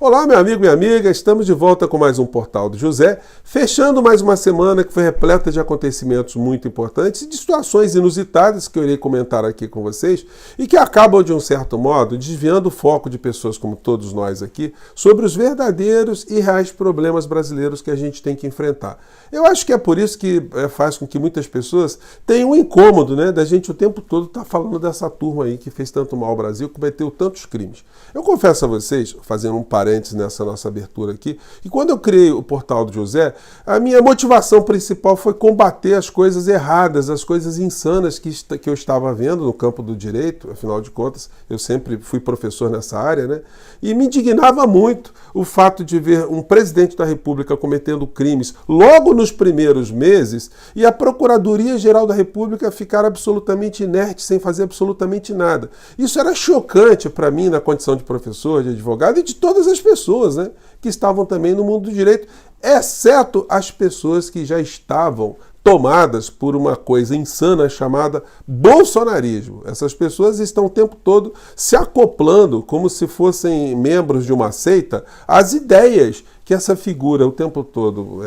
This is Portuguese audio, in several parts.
Olá, meu amigo, minha amiga, estamos de volta com mais um Portal do José, fechando mais uma semana que foi repleta de acontecimentos muito importantes e de situações inusitadas que eu irei comentar aqui com vocês e que acabam, de um certo modo, desviando o foco de pessoas como todos nós aqui sobre os verdadeiros e reais problemas brasileiros que a gente tem que enfrentar. Eu acho que é por isso que faz com que muitas pessoas tenham um incômodo, né, da gente o tempo todo estar falando dessa turma aí que fez tanto mal ao Brasil, que cometeu tantos crimes. Eu confesso a vocês, fazendo um parênteses nessa nossa abertura aqui, que quando eu criei o Portal do José, a minha motivação principal foi combater as coisas erradas, as coisas insanas que eu estava vendo no campo do direito. Afinal de contas, eu sempre fui professor nessa área, né? E me indignava muito o fato de ver um presidente da República cometendo crimes logo nos primeiros meses e a Procuradoria-Geral da República ficar absolutamente inerte, sem fazer absolutamente nada. Isso era chocante para mim na condição de professor, de advogado e de todas as pessoas, né, que estavam também no mundo do direito, exceto as pessoas que já estavam tomadas por uma coisa insana chamada bolsonarismo. Essas pessoas estão o tempo todo se acoplando como se fossem membros de uma seita às ideias que essa figura o tempo todo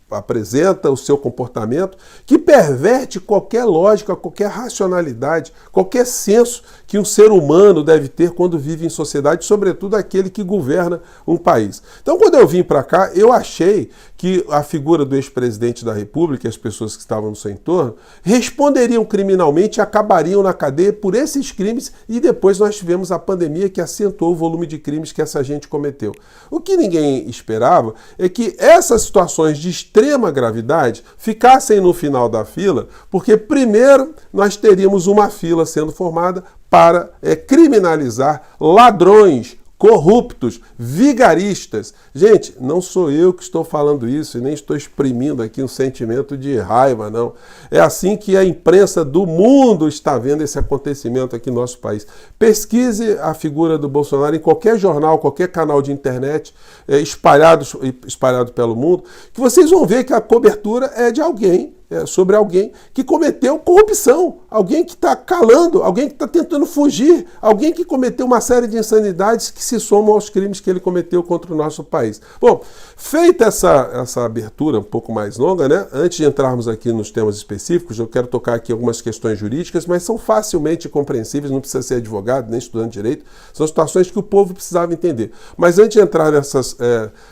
apresenta, o seu comportamento, que perverte qualquer lógica, qualquer racionalidade, qualquer senso que um ser humano deve ter quando vive em sociedade, sobretudo aquele que governa um país. Então, quando eu vim para cá, eu achei que a figura do ex-presidente da República e as pessoas que estavam no seu entorno responderiam criminalmente e acabariam na cadeia por esses crimes, e depois nós tivemos a pandemia que acentuou o volume de crimes que essa gente cometeu. O que ninguém esperava é que essas situações de extrema gravidade ficassem no final da fila, porque primeiro nós teríamos uma fila sendo formada para criminalizar ladrões, corruptos, vigaristas. Gente, não sou eu que estou falando isso e nem estou exprimindo aqui um sentimento de raiva, não. É assim que a imprensa do mundo está vendo esse acontecimento aqui no nosso país. Pesquise a figura do Bolsonaro em qualquer jornal, qualquer canal de internet espalhado pelo mundo, que vocês vão ver que a cobertura é de alguém, sobre alguém que cometeu corrupção, alguém que está calando, alguém que está tentando fugir, alguém que cometeu uma série de insanidades que se somam aos crimes que ele cometeu contra o nosso país. Bom, feita essa abertura um pouco mais longa, né? Antes de entrarmos aqui nos temas específicos, eu quero tocar aqui algumas questões jurídicas, mas são facilmente compreensíveis, não precisa ser advogado, nem estudante de direito, são situações que o povo precisava entender. Mas antes de entrar nessas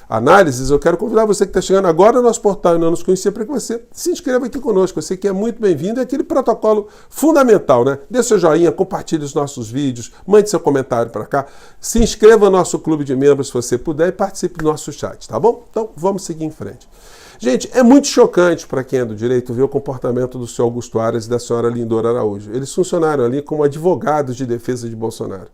análises, eu quero convidar você que está chegando agora no nosso portal e não nos conhecia, para que você se inscreva aqui conosco. Você que é muito bem-vindo, é aquele protocolo fundamental, né? Dê seu joinha, compartilhe os nossos vídeos, mande seu comentário para cá, se inscreva no nosso clube de membros se você puder e participe do nosso chat, tá bom? Então vamos seguir em frente. Gente, é muito chocante para quem é do direito ver o comportamento do senhor Augusto Aras e da senhora Lindora Araújo. Eles funcionaram ali como advogados de defesa de Bolsonaro.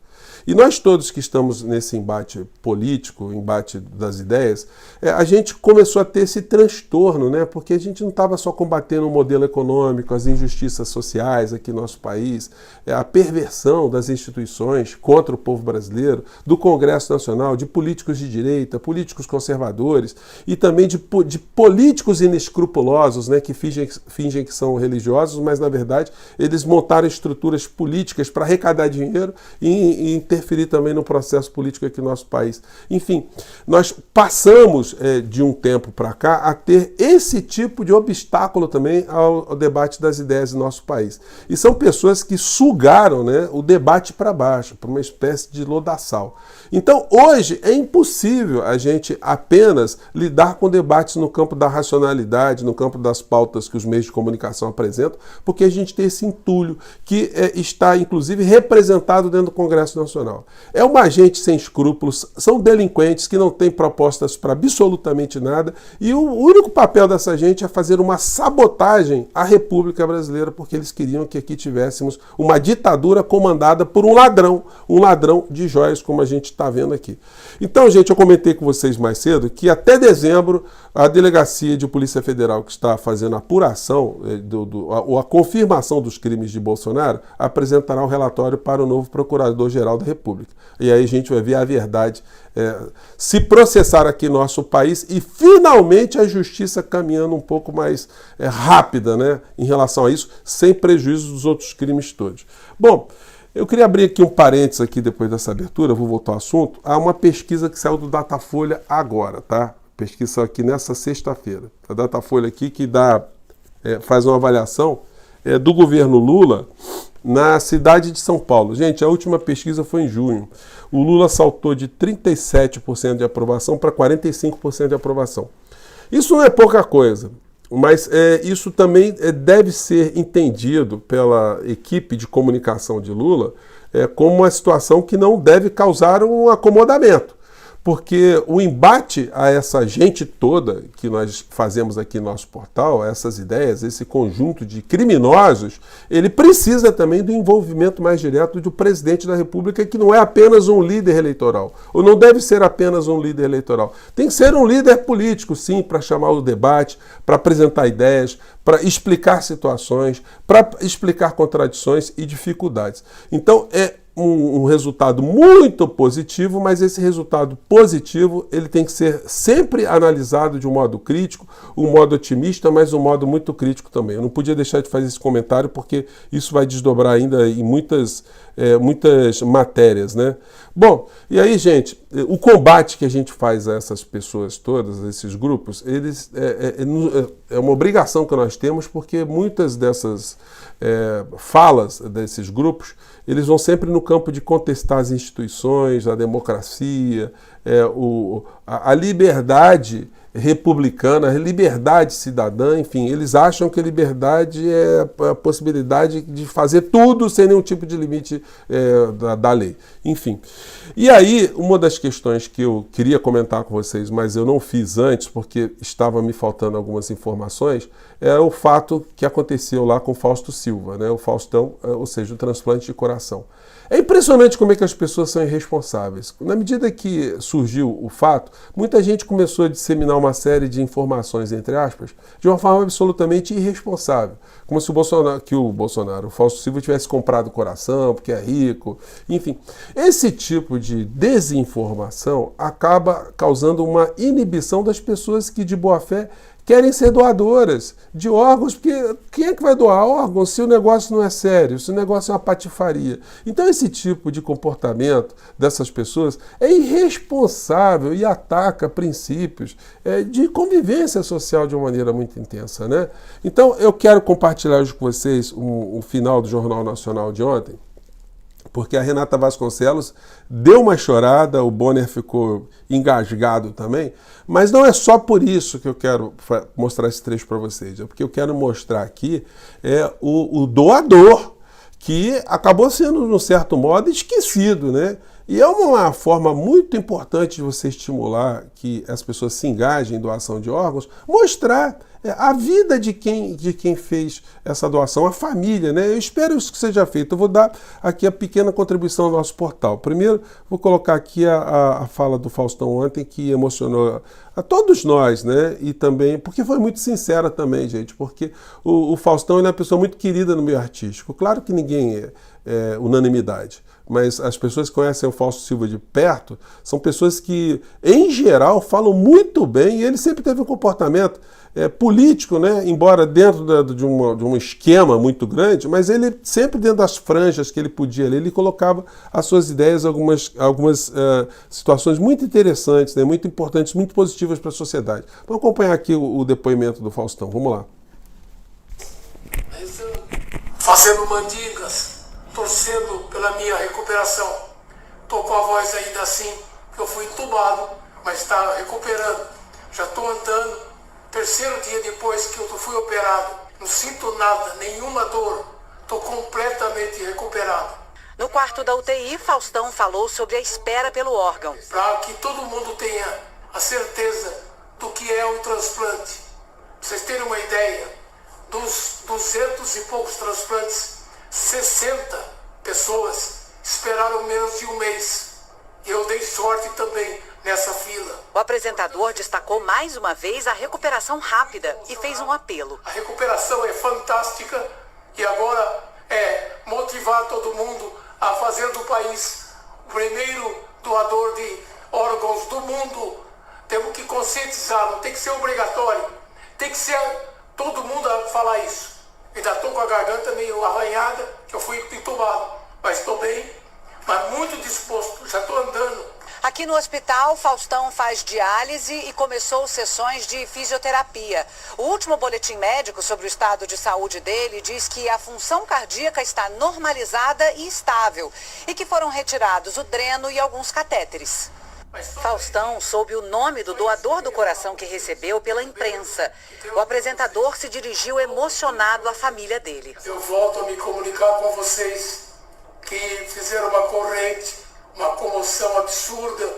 E nós todos que estamos nesse embate político, embate das ideias, a gente começou a ter esse transtorno, né? Porque a gente não estava só combatendo o modelo econômico, as injustiças sociais aqui no nosso país, a perversão das instituições contra o povo brasileiro, do Congresso Nacional, de políticos de direita, políticos conservadores e também de políticos inescrupulosos, né? Que fingem que são religiosos, mas na verdade eles montaram estruturas políticas para arrecadar dinheiro e interferir também no processo político aqui no nosso país. Enfim, nós passamos de um tempo para cá a ter esse tipo de obstáculo também ao debate das ideias no nosso país. E são pessoas que sugaram, né, o debate para baixo, para uma espécie de lodaçal. Então, hoje é impossível a gente apenas lidar com debates no campo da racionalidade, no campo das pautas que os meios de comunicação apresentam, porque a gente tem esse entulho que está, inclusive, representado dentro do Congresso Nacional. É uma gente sem escrúpulos, são delinquentes que não têm propostas para absolutamente nada e o único papel dessa gente é fazer uma sabotagem à República Brasileira, porque eles queriam que aqui tivéssemos uma ditadura comandada por um ladrão de joias, como a gente está vendo aqui. Então, gente, eu comentei com vocês mais cedo que até dezembro a Delegacia de Polícia Federal, que está fazendo a apuração ou a confirmação dos crimes de Bolsonaro, apresentará um relatório para o novo Procurador-Geral da República. E aí a gente vai ver a verdade se processar aqui no nosso país e finalmente a justiça caminhando um pouco mais rápida, né, em relação a isso, sem prejuízo dos outros crimes todos. Bom, Eu queria abrir aqui um parênteses aqui depois dessa abertura, vou voltar ao assunto. Há uma pesquisa que saiu do Datafolha agora, tá? Pesquisa aqui nessa sexta-feira. A Datafolha aqui que faz uma avaliação do governo Lula na cidade de São Paulo. Gente, a última pesquisa foi em junho. O Lula saltou de 37% de aprovação para 45% de aprovação. Isso não é pouca coisa. Mas isso também deve ser entendido pela equipe de comunicação de Lula como uma situação que não deve causar um acomodamento. Porque o embate a essa gente toda que nós fazemos aqui no nosso portal, essas ideias, esse conjunto de criminosos, ele precisa também do envolvimento mais direto do presidente da República, que não é apenas um líder eleitoral, ou não deve ser apenas um líder eleitoral. Tem que ser um líder político, sim, para chamar o debate, para apresentar ideias, para explicar situações, para explicar contradições e dificuldades. Então, um resultado muito positivo, mas esse resultado positivo ele tem que ser sempre analisado de um modo crítico, um modo otimista, mas um modo muito crítico também. Eu não podia deixar de fazer esse comentário porque isso vai desdobrar ainda em muitas matérias, né? Bom, e aí, gente, o combate que a gente faz a essas pessoas todas, a esses grupos, é uma obrigação que nós temos, porque muitas dessas falas desses grupos, eles vão sempre no campo de contestar as instituições, a democracia, a liberdade republicana, a liberdade cidadã, enfim, eles acham que a liberdade é a possibilidade de fazer tudo sem nenhum tipo de limite da lei. Enfim. E aí, uma das questões que eu queria comentar com vocês, mas eu não fiz antes, porque estava me faltando algumas informações, é o fato que aconteceu lá com o Fausto Silva, né? O Faustão, ou seja, o transplante de coração. É impressionante como é que as pessoas são irresponsáveis. Na medida que surgiu o fato, muita gente começou a disseminar uma série de informações, entre aspas, de uma forma absolutamente irresponsável. Como se o Fausto Silva tivesse comprado o coração porque é rico. Enfim, esse tipo de desinformação acaba causando uma inibição das pessoas que, de boa fé, querem ser doadoras de órgãos, porque quem é que vai doar órgãos se o negócio não é sério, se o negócio é uma patifaria? Então esse tipo de comportamento dessas pessoas é irresponsável e ataca princípios de convivência social de uma maneira muito intensa, né? Então eu quero compartilhar hoje com vocês o final do Jornal Nacional de ontem, porque a Renata Vasconcelos deu uma chorada, o Bonner ficou engasgado também, mas não é só por isso que eu quero mostrar esse trecho para vocês, é porque eu quero mostrar aqui o doador, que acabou sendo, de um certo modo, esquecido, né? E é uma forma muito importante de você estimular que as pessoas se engajem em doação de órgãos, mostrar a vida de quem fez essa doação, a família, né? Eu espero isso que seja feito. Eu vou dar aqui a pequena contribuição ao nosso portal. Primeiro, vou colocar aqui a fala do Faustão ontem, que emocionou a todos nós, né? E também, porque foi muito sincera também, gente, porque o Faustão ele é uma pessoa muito querida no meio artístico. Claro que ninguém é unanimidade, mas as pessoas que conhecem o Fausto Silva de perto são pessoas que, em geral, falam muito bem, e ele sempre teve um comportamento político, né? Embora dentro de um esquema muito grande, mas ele sempre dentro das franjas que ele podia ler, ele colocava as suas ideias, algumas situações muito interessantes, né? Muito importantes, muito positivas para a sociedade. Vamos acompanhar aqui o depoimento do Faustão, vamos lá. Fazendo mandingas, torcendo pela minha recuperação. Tô com a voz ainda assim, que eu fui entubado, mas está recuperando. Já estou andando. Terceiro dia depois que eu fui operado. Não sinto nada, nenhuma dor. Estou completamente recuperado. No quarto da UTI, Faustão falou sobre a espera pelo órgão. Para que todo mundo tenha a certeza do que é um transplante. Pra vocês terem uma ideia, dos 200 e poucos transplantes, 60 pessoas esperaram menos de um mês. E eu dei sorte também nessa fila. O apresentador destacou mais uma vez a recuperação rápida e fez um apelo. A recuperação é fantástica e agora é motivar todo mundo a fazer do país o primeiro doador de órgãos do mundo. Temos que conscientizar, não tem que ser obrigatório. Tem que ser todo mundo a falar isso. Ainda estou com a garganta meio arranhada, que eu fui entubado. mas estou bem, mas muito disposto, já estou andando. Aqui no hospital, Faustão faz diálise e começou sessões de fisioterapia. O último boletim médico sobre o estado de saúde dele diz que a função cardíaca está normalizada e estável e que foram retirados o dreno e alguns catéteres. Faustão soube o nome do doador do coração que recebeu pela imprensa. O apresentador se dirigiu emocionado à família dele. Eu volto a me comunicar com vocês que fizeram uma corrente, uma comoção absurda.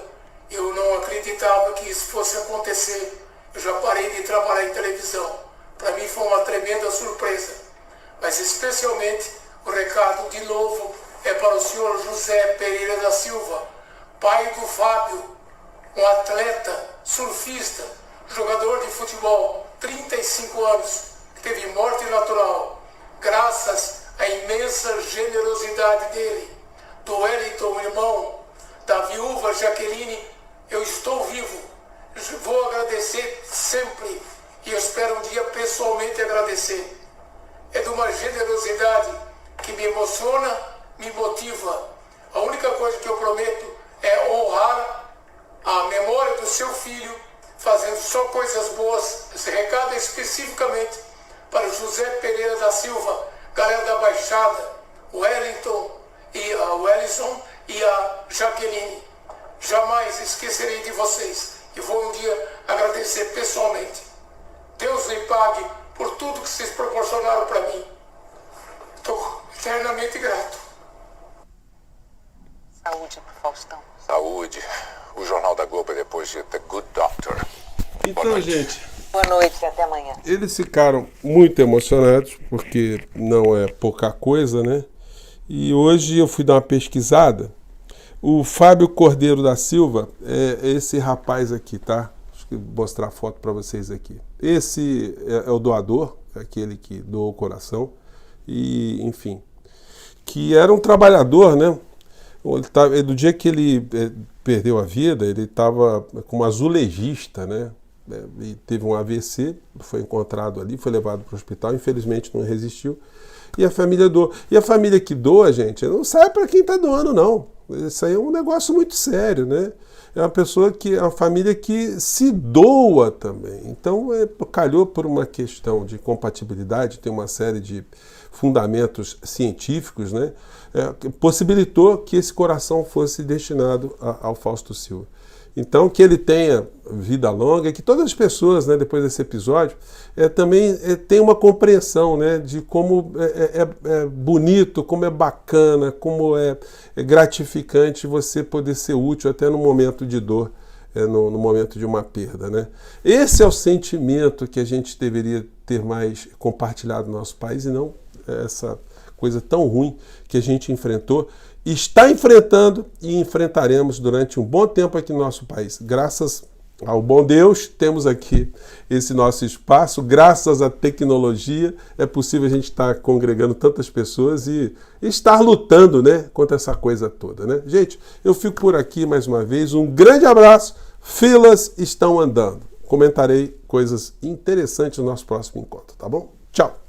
Eu não acreditava que isso fosse acontecer. Eu já parei de trabalhar em televisão. Para mim foi uma tremenda surpresa. Mas especialmente o recado de novo é para o senhor José Pereira da Silva, pai do Fábio, um atleta, surfista, jogador de futebol, 35 anos, que teve morte natural, graças à imensa generosidade dele, do Wellington, irmão, da viúva Jaqueline. Eu estou vivo, vou agradecer sempre e eu espero um dia pessoalmente agradecer. É de uma generosidade que me emociona, me motiva. A única coisa que eu prometo é honrar a memória do seu filho, fazendo só coisas boas. Esse recado é especificamente para José Pereira da Silva, galera da Baixada, o Wellington e a Wellison e a Jaqueline. Jamais esquecerei de vocês e vou um dia agradecer pessoalmente. Deus lhe pague por tudo que vocês proporcionaram para mim. Estou eternamente grato. Saúde, Faustão. Saúde. O Jornal da Globo é depois de The Good Doctor. Então, gente, Boa noite e até amanhã. eles ficaram muito emocionados, porque não é pouca coisa, né? E hoje eu fui dar uma pesquisada. O Fábio Cordeiro da Silva é esse rapaz aqui, tá? Deixa eu mostrar a foto para vocês aqui. Esse é o doador, aquele que doou o coração. E, enfim, que era um trabalhador, né? Do dia que ele perdeu a vida, ele estava como azulejista, né? E teve um AVC, foi encontrado ali, foi levado para o hospital, infelizmente não resistiu. E a família doa. E a família que doa, gente, não sabe para quem está doando, não. Isso aí é um negócio muito sério, né? É uma família que se doa também. Então, calhou por uma questão de compatibilidade, tem uma série de fundamentos científicos, né? Possibilitou que esse coração fosse destinado ao Fausto Silva. Então, que ele tenha vida longa, que todas as pessoas, né, depois desse episódio, também tenham uma compreensão, né, de como é bonito, como é bacana, como é gratificante você poder ser útil até no momento de dor, no momento de uma perda, né? Esse é o sentimento que a gente deveria ter mais compartilhado no nosso país e não essa coisa tão ruim que a gente enfrentou, está enfrentando e enfrentaremos durante um bom tempo aqui no nosso país. Graças ao bom Deus, temos aqui esse nosso espaço. Graças à tecnologia, é possível a gente estar congregando tantas pessoas e estar lutando, né, contra essa coisa toda, né? Gente, eu fico por aqui mais uma vez. Um grande abraço. Filas estão andando. Comentarei coisas interessantes no nosso próximo encontro, tá bom? Tchau!